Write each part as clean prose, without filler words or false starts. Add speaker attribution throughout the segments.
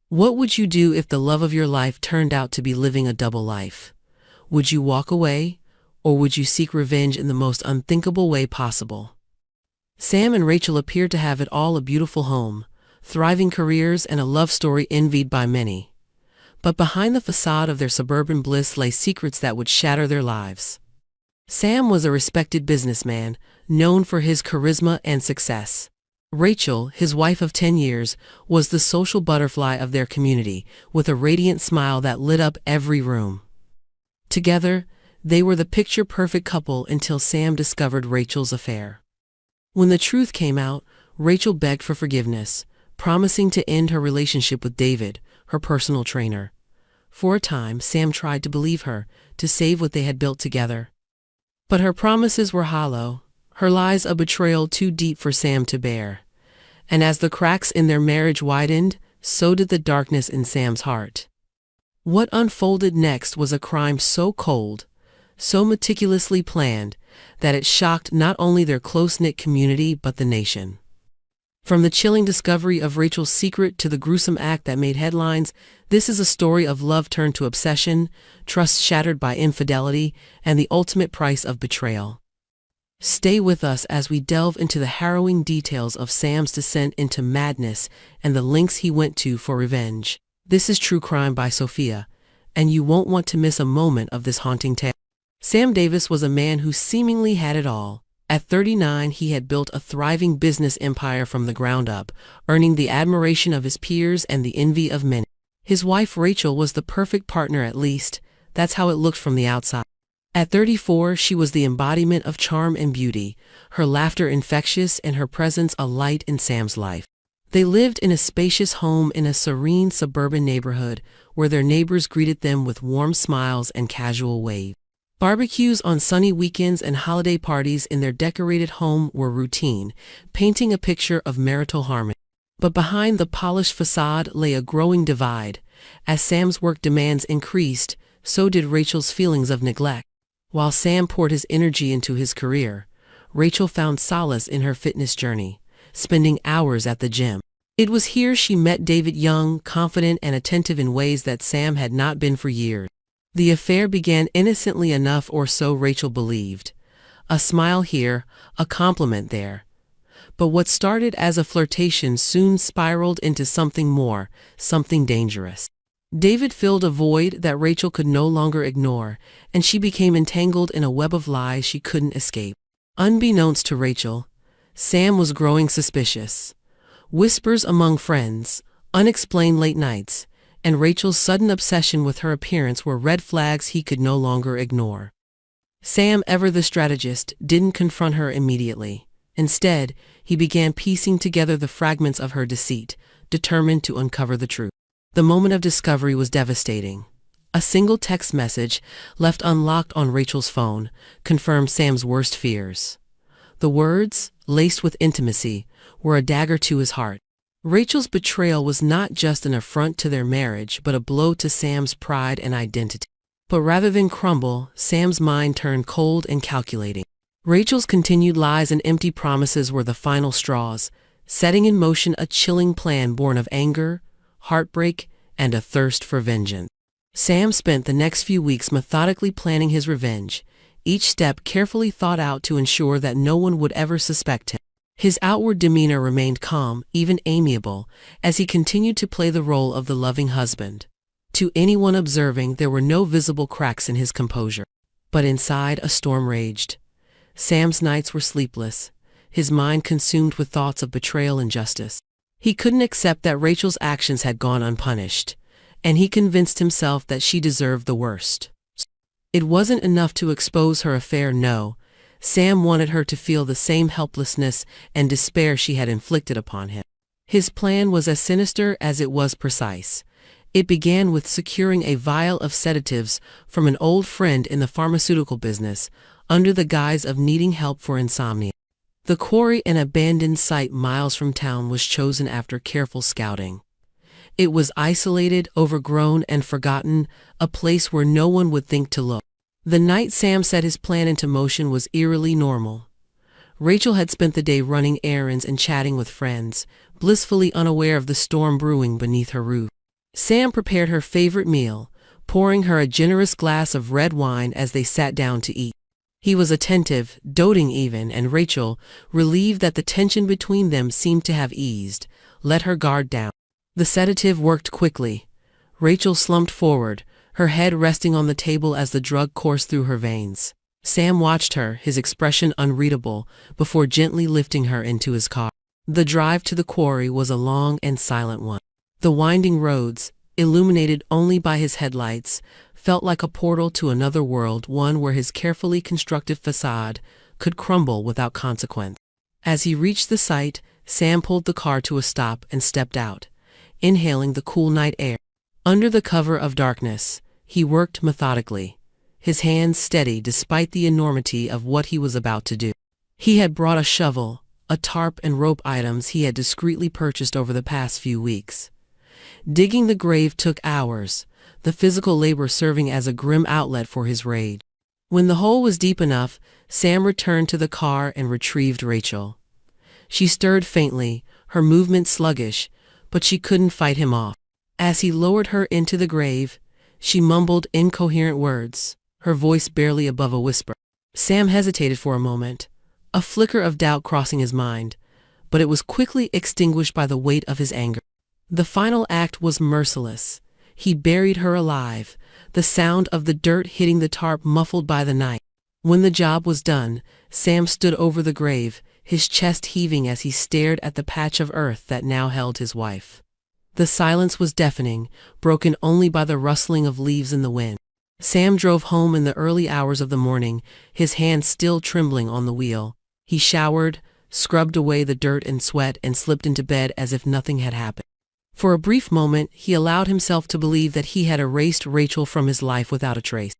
Speaker 1: What would you do if the love of your life turned out to be living a double life? Would you walk away, or would you seek revenge in the most unthinkable way possible? Sam and Rachel appeared to have it all: a beautiful home, thriving careers, and a love story envied by many. But behind the facade of their suburban bliss lay secrets that would shatter their lives. Sam was a respected businessman, known for his charisma and success. Rachel, his wife of 10 years, was the social butterfly of their community, with a radiant smile that lit up every room. Together, they were the picture-perfect couple until Sam discovered Rachel's affair. When the truth came out, Rachel begged for forgiveness, promising to end her relationship with David, her personal trainer. For a time, Sam tried to believe her, to save what they had built together. But her promises were hollow, her lies a betrayal too deep for Sam to bear. And as the cracks in their marriage widened, so did the darkness in Sam's heart. What unfolded next was a crime so cold, so meticulously planned, that it shocked not only their close-knit community but the nation. From the chilling discovery of Rachel's secret to the gruesome act that made headlines, this is a story of love turned to obsession, trust shattered by infidelity, and the ultimate price of betrayal. Stay with us as we delve into the harrowing details of Sam's descent into madness and the lengths he went to for revenge. This is True Crime by Sophia, and you won't want to miss a moment of this haunting tale. Sam Davis was a man who seemingly had it all. At 39, he had built a thriving business empire from the ground up, earning the admiration of his peers and the envy of many. His wife Rachel was the perfect partner, at least that's how it looked from the outside. At 34, she was the embodiment of charm and beauty, her laughter infectious and her presence a light in Sam's life. They lived in a spacious home in a serene suburban neighborhood where their neighbors greeted them with warm smiles and casual waves. Barbecues on sunny weekends and holiday parties in their decorated home were routine, painting a picture of marital harmony. But behind the polished facade lay a growing divide. As Sam's work demands increased, so did Rachel's feelings of neglect. While Sam poured his energy into his career, Rachel found solace in her fitness journey, spending hours at the gym. It was here she met David, young, confident, and attentive in ways that Sam had not been for years. The affair began innocently enough, or so Rachel believed. A smile here, a compliment there. But what started as a flirtation soon spiraled into something more, something dangerous. David filled a void that Rachel could no longer ignore, and she became entangled in a web of lies she couldn't escape. Unbeknownst to Rachel, Sam was growing suspicious. Whispers among friends, unexplained late nights, and Rachel's sudden obsession with her appearance were red flags he could no longer ignore. Sam, ever the strategist, didn't confront her immediately. Instead, he began piecing together the fragments of her deceit, determined to uncover the truth. The moment of discovery was devastating. A single text message, left unlocked on Rachel's phone, confirmed Sam's worst fears. The words, laced with intimacy, were a dagger to his heart. Rachel's betrayal was not just an affront to their marriage, but a blow to Sam's pride and identity. But rather than crumble, Sam's mind turned cold and calculating. Rachel's continued lies and empty promises were the final straws, setting in motion a chilling plan born of anger, heartbreak, and a thirst for vengeance. Sam spent the next few weeks methodically planning his revenge, each step carefully thought out to ensure that no one would ever suspect him. His outward demeanor remained calm, even amiable, as he continued to play the role of the loving husband. To anyone observing, there were no visible cracks in his composure. But inside, a storm raged. Sam's nights were sleepless, his mind consumed with thoughts of betrayal and justice. He couldn't accept that Rachel's actions had gone unpunished, and he convinced himself that she deserved the worst. It wasn't enough to expose her affair, no. Sam wanted her to feel the same helplessness and despair she had inflicted upon him. His plan was as sinister as it was precise. It began with securing a vial of sedatives from an old friend in the pharmaceutical business, under the guise of needing help for insomnia. The quarry, an abandoned site miles from town, was chosen after careful scouting. It was isolated, overgrown, and forgotten, a place where no one would think to look. The night Sam set his plan into motion was eerily normal. Rachel had spent the day running errands and chatting with friends, blissfully unaware of the storm brewing beneath her roof. Sam prepared her favorite meal, pouring her a generous glass of red wine as they sat down to eat. He was attentive, doting even, and Rachel, relieved that the tension between them seemed to have eased, let her guard down. The sedative worked quickly. Rachel slumped forward, her head resting on the table as the drug coursed through her veins. Sam watched her, his expression unreadable, before gently lifting her into his car. The drive to the quarry was a long and silent one. The winding roads, illuminated only by his headlights, felt like a portal to another world, one where his carefully constructed facade could crumble without consequence. As he reached the site, Sam pulled the car to a stop and stepped out, inhaling the cool night air. Under the cover of darkness, he worked methodically, his hands steady despite the enormity of what he was about to do. He had brought a shovel, a tarp, and rope, items he had discreetly purchased over the past few weeks. Digging the grave took hours, the physical labor serving as a grim outlet for his rage. When the hole was deep enough, Sam returned to the car and retrieved Rachel. She stirred faintly, her movement sluggish, but she couldn't fight him off. As he lowered her into the grave, she mumbled incoherent words, her voice barely above a whisper. Sam hesitated for a moment, a flicker of doubt crossing his mind, but it was quickly extinguished by the weight of his anger. The final act was merciless. He buried her alive, the sound of the dirt hitting the tarp muffled by the night. When the job was done, Sam stood over the grave, his chest heaving as he stared at the patch of earth that now held his wife. The silence was deafening, broken only by the rustling of leaves in the wind. Sam drove home in the early hours of the morning, his hands still trembling on the wheel. He showered, scrubbed away the dirt and sweat, and slipped into bed as if nothing had happened. For a brief moment, he allowed himself to believe that he had erased Rachel from his life without a trace.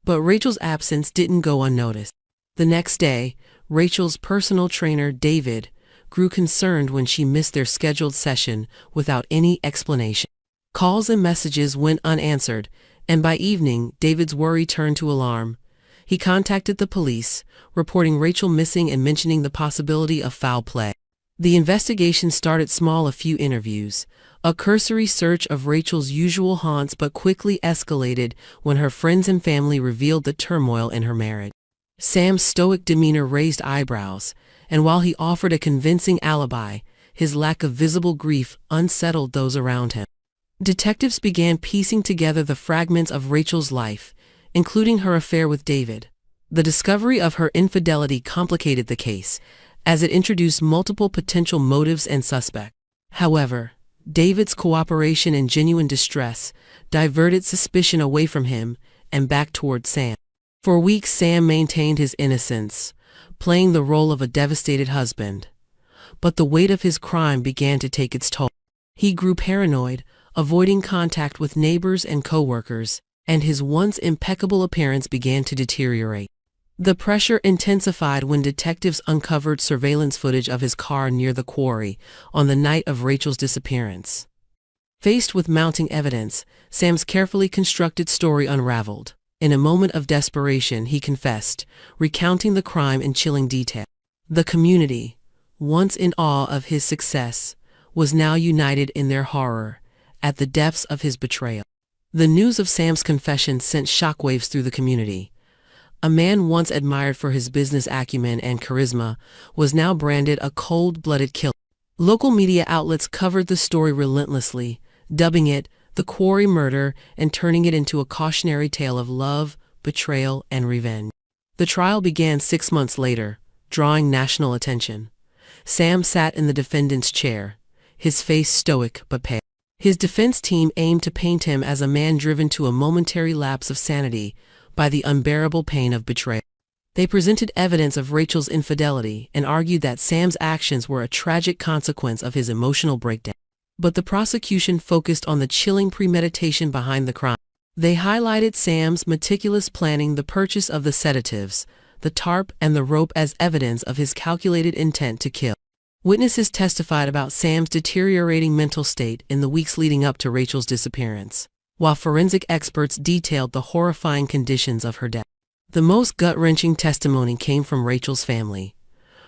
Speaker 1: But Rachel's absence didn't go unnoticed. The next day, Rachel's personal trainer, David, grew concerned when she missed their scheduled session without any explanation. Calls and messages went unanswered, and by evening, David's worry turned to alarm. He contacted the police, reporting Rachel missing and mentioning the possibility of foul play. The investigation started small, a few interviews, a cursory search of Rachel's usual haunts, but quickly escalated when her friends and family revealed the turmoil in her marriage. Sam's stoic demeanor raised eyebrows, and while he offered a convincing alibi, his lack of visible grief unsettled those around him. Detectives began piecing together the fragments of Rachel's life, including her affair with David. The discovery of her infidelity complicated the case, as it introduced multiple potential motives and suspects. However, David's cooperation and genuine distress diverted suspicion away from him and back toward Sam. For weeks, Sam maintained his innocence, playing the role of a devastated husband. But the weight of his crime began to take its toll. He grew paranoid, avoiding contact with neighbors and co-workers, and his once impeccable appearance began to deteriorate. The pressure intensified when detectives uncovered surveillance footage of his car near the quarry on the night of Rachel's disappearance. Faced with mounting evidence, Sam's carefully constructed story unraveled. In a moment of desperation, he confessed, recounting the crime in chilling detail. The community, once in awe of his success, was now united in their horror at the depths of his betrayal. The news of Sam's confession sent shockwaves through the community. A man once admired for his business acumen and charisma was now branded a cold-blooded killer. Local media outlets covered the story relentlessly, dubbing it the Quarry Murder and turning it into a cautionary tale of love, betrayal, and revenge. The trial began 6 months later, drawing national attention. Sam sat in the defendant's chair, his face stoic but pale. His defense team aimed to paint him as a man driven to a momentary lapse of sanity by the unbearable pain of betrayal. They presented evidence of Rachel's infidelity and argued that Sam's actions were a tragic consequence of his emotional breakdown. But the prosecution focused on the chilling premeditation behind the crime. They highlighted Sam's meticulous planning, the purchase of the sedatives, the tarp, and the rope as evidence of his calculated intent to kill. Witnesses testified about Sam's deteriorating mental state in the weeks leading up to Rachel's disappearance, while forensic experts detailed the horrifying conditions of her death. The most gut-wrenching testimony came from Rachel's family.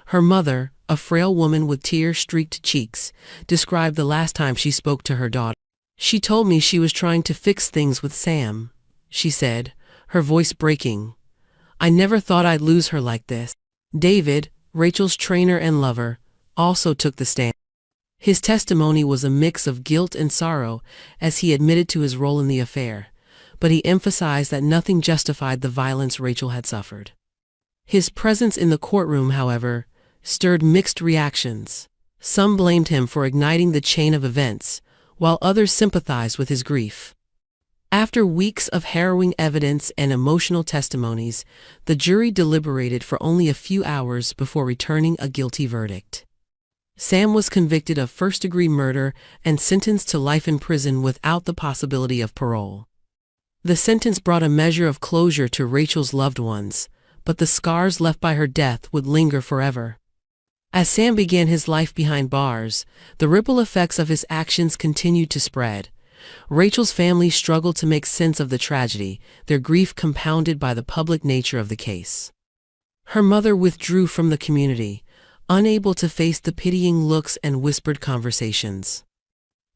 Speaker 1: Her mother, a frail woman with tear-streaked cheeks, described the last time she spoke to her daughter. She told me she was trying to fix things with Sam, she said, her voice breaking. I never thought I'd lose her like this. David, Rachel's trainer and lover, also took the stand. His testimony was a mix of guilt and sorrow as he admitted to his role in the affair, but he emphasized that nothing justified the violence Rachel had suffered. His presence in the courtroom, however, stirred mixed reactions. Some blamed him for igniting the chain of events, while others sympathized with his grief. After weeks of harrowing evidence and emotional testimonies, the jury deliberated for only a few hours before returning a guilty verdict. Sam was convicted of first-degree murder and sentenced to life in prison without the possibility of parole. The sentence brought a measure of closure to Rachel's loved ones, but the scars left by her death would linger forever. As Sam began his life behind bars, the ripple effects of his actions continued to spread. Rachel's family struggled to make sense of the tragedy, their grief compounded by the public nature of the case. Her mother withdrew from the community, unable to face the pitying looks and whispered conversations.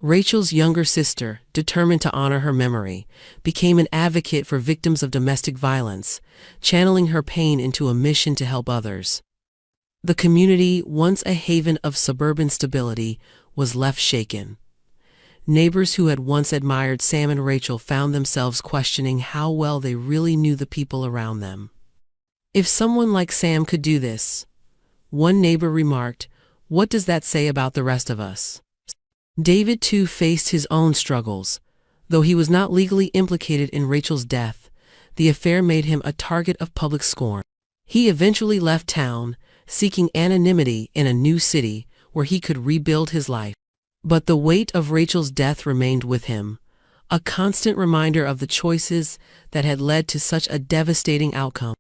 Speaker 1: Rachel's younger sister, determined to honor her memory, became an advocate for victims of domestic violence, channeling her pain into a mission to help others. The community, once a haven of suburban stability, was left shaken. Neighbors who had once admired Sam and Rachel found themselves questioning how well they really knew the people around them. If someone like Sam could do this, one neighbor remarked, what does that say about the rest of us? David too faced his own struggles. Though he was not legally implicated in Rachel's death, the affair made him a target of public scorn. He eventually left town, seeking anonymity in a new city where he could rebuild his life. But the weight of Rachel's death remained with him, a constant reminder of the choices that had led to such a devastating outcome.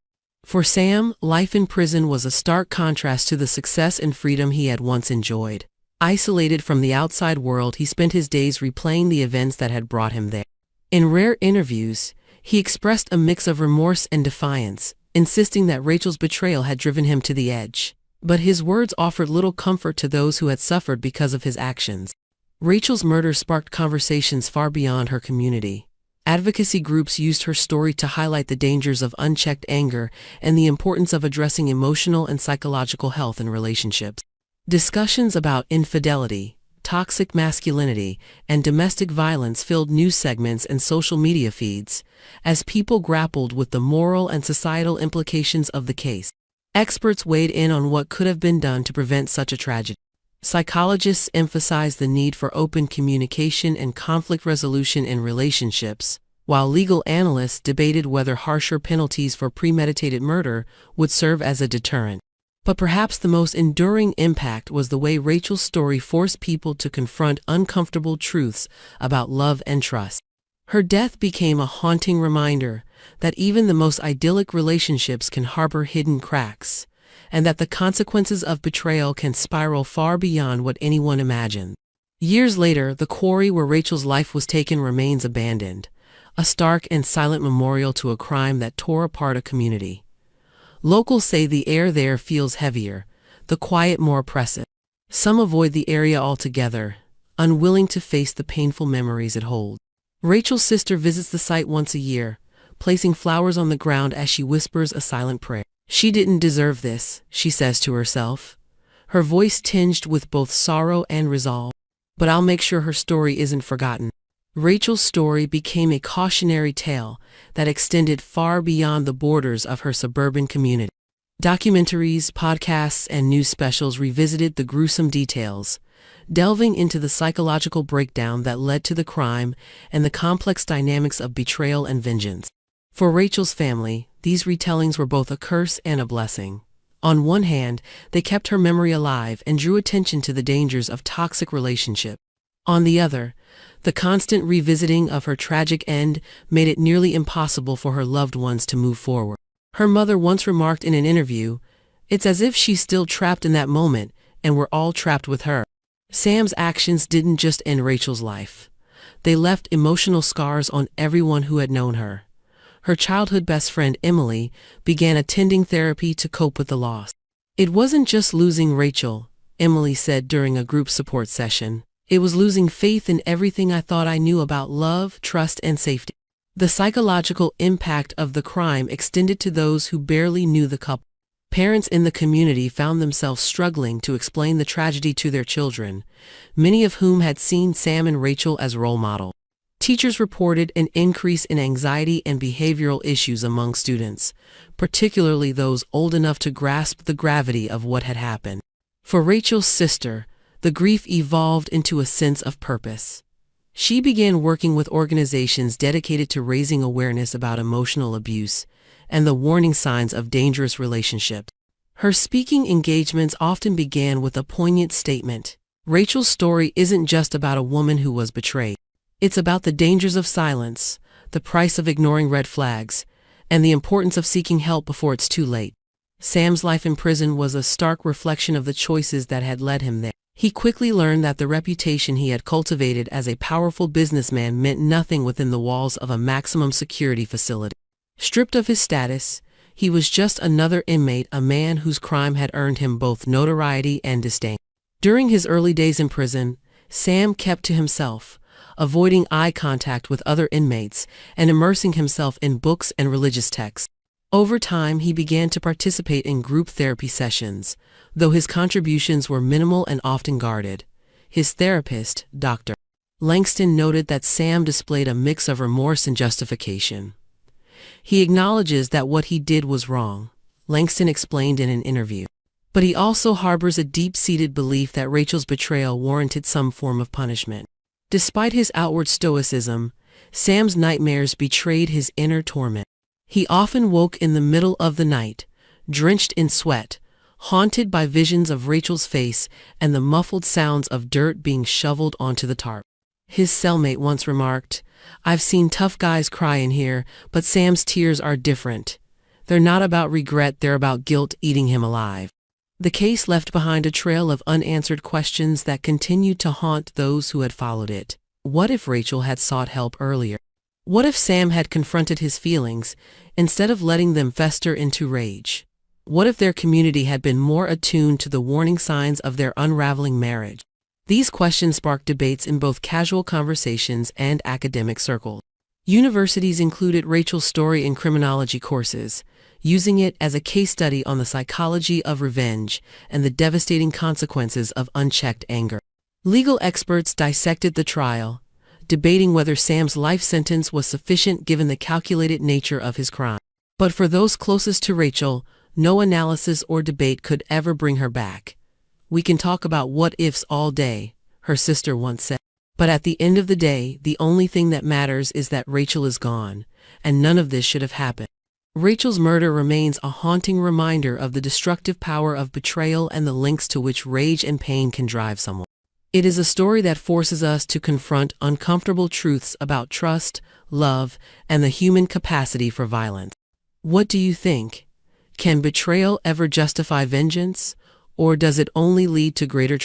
Speaker 1: For Sam, life in prison was a stark contrast to the success and freedom he had once enjoyed. Isolated from the outside world, he spent his days replaying the events that had brought him there. In rare interviews, he expressed a mix of remorse and defiance, insisting that Rachel's betrayal had driven him to the edge. But his words offered little comfort to those who had suffered because of his actions. Rachel's murder sparked conversations far beyond her community. Advocacy groups used her story to highlight the dangers of unchecked anger and the importance of addressing emotional and psychological health in relationships. Discussions about infidelity, toxic masculinity, and domestic violence filled news segments and social media feeds, as people grappled with the moral and societal implications of the case. Experts weighed in on what could have been done to prevent such a tragedy. Psychologists emphasized the need for open communication and conflict resolution in relationships, while legal analysts debated whether harsher penalties for premeditated murder would serve as a deterrent. But perhaps the most enduring impact was the way Rachel's story forced people to confront uncomfortable truths about love and trust. Her death became a haunting reminder that even the most idyllic relationships can harbor hidden cracks, and that the consequences of betrayal can spiral far beyond what anyone imagined. Years later, the quarry where Rachel's life was taken remains abandoned, a stark and silent memorial to a crime that tore apart a community. Locals say the air there feels heavier, the quiet more oppressive. Some avoid the area altogether, unwilling to face the painful memories it holds. Rachel's sister visits the site once a year, placing flowers on the ground as she whispers a silent prayer. She didn't deserve this, she says to herself, her voice tinged with both sorrow and resolve. But I'll make sure her story isn't forgotten. Rachel's story became a cautionary tale that extended far beyond the borders of her suburban community. Documentaries, podcasts, and news specials revisited the gruesome details, delving into the psychological breakdown that led to the crime and the complex dynamics of betrayal and vengeance. For Rachel's family, these retellings were both a curse and a blessing. On one hand, they kept her memory alive and drew attention to the dangers of toxic relationships. On the other, the constant revisiting of her tragic end made it nearly impossible for her loved ones to move forward. Her mother once remarked in an interview, "It's as if she's still trapped in that moment, and we're all trapped with her." Sam's actions didn't just end Rachel's life. They left emotional scars on everyone who had known her. Her childhood best friend Emily began attending therapy to cope with the loss. "It wasn't just losing Rachel," Emily said during a group support session. It was losing faith in everything I thought I knew about love, trust, and safety. The psychological impact of the crime extended to those who barely knew the couple. Parents in the community found themselves struggling to explain the tragedy to their children, many of whom had seen Sam and Rachel as role models. Teachers reported an increase in anxiety and behavioral issues among students, particularly those old enough to grasp the gravity of what had happened. For Rachel's sister, the grief evolved into a sense of purpose. She began working with organizations dedicated to raising awareness about emotional abuse and the warning signs of dangerous relationships. Her speaking engagements often began with a poignant statement. Rachel's story isn't just about a woman who was betrayed. It's about the dangers of silence, the price of ignoring red flags, and the importance of seeking help before it's too late. Sam's life in prison was a stark reflection of the choices that had led him there. He quickly learned that the reputation he had cultivated as a powerful businessman meant nothing within the walls of a maximum security facility. Stripped of his status, he was just another inmate, a man whose crime had earned him both notoriety and disdain. During his early days in prison, Sam kept to himself, avoiding eye contact with other inmates and immersing himself in books and religious texts. Over time, he began to participate in group therapy sessions, though his contributions were minimal and often guarded. His therapist, Dr. Langston, noted that Sam displayed a mix of remorse and justification. He acknowledges that what he did was wrong, Langston explained in an interview. But he also harbors a deep-seated belief that Rachel's betrayal warranted some form of punishment. Despite his outward stoicism, Sam's nightmares betrayed his inner torment. He often woke in the middle of the night, drenched in sweat, haunted by visions of Rachel's face and the muffled sounds of dirt being shoveled onto the tarp. His cellmate once remarked, "I've seen tough guys cry in here, but Sam's tears are different. They're not about regret, they're about guilt eating him alive." The case left behind a trail of unanswered questions that continued to haunt those who had followed it. What if Rachel had sought help earlier? What if Sam had confronted his feelings instead of letting them fester into rage? What if their community had been more attuned to the warning signs of their unraveling marriage? These questions sparked debates in both casual conversations and academic circles. Universities included Rachel's story in criminology courses, using it as a case study on the psychology of revenge and the devastating consequences of unchecked anger. Legal experts dissected the trial, debating whether Sam's life sentence was sufficient given the calculated nature of his crime. But for those closest to Rachel, no analysis or debate could ever bring her back. "We can talk about what-ifs all day," her sister once said. But at the end of the day, the only thing that matters is that Rachel is gone, and none of this should have happened. Rachel's murder remains a haunting reminder of the destructive power of betrayal and the lengths to which rage and pain can drive someone. It is a story that forces us to confront uncomfortable truths about trust, love, and the human capacity for violence. What do you think? Can betrayal ever justify vengeance, or does it only lead to greater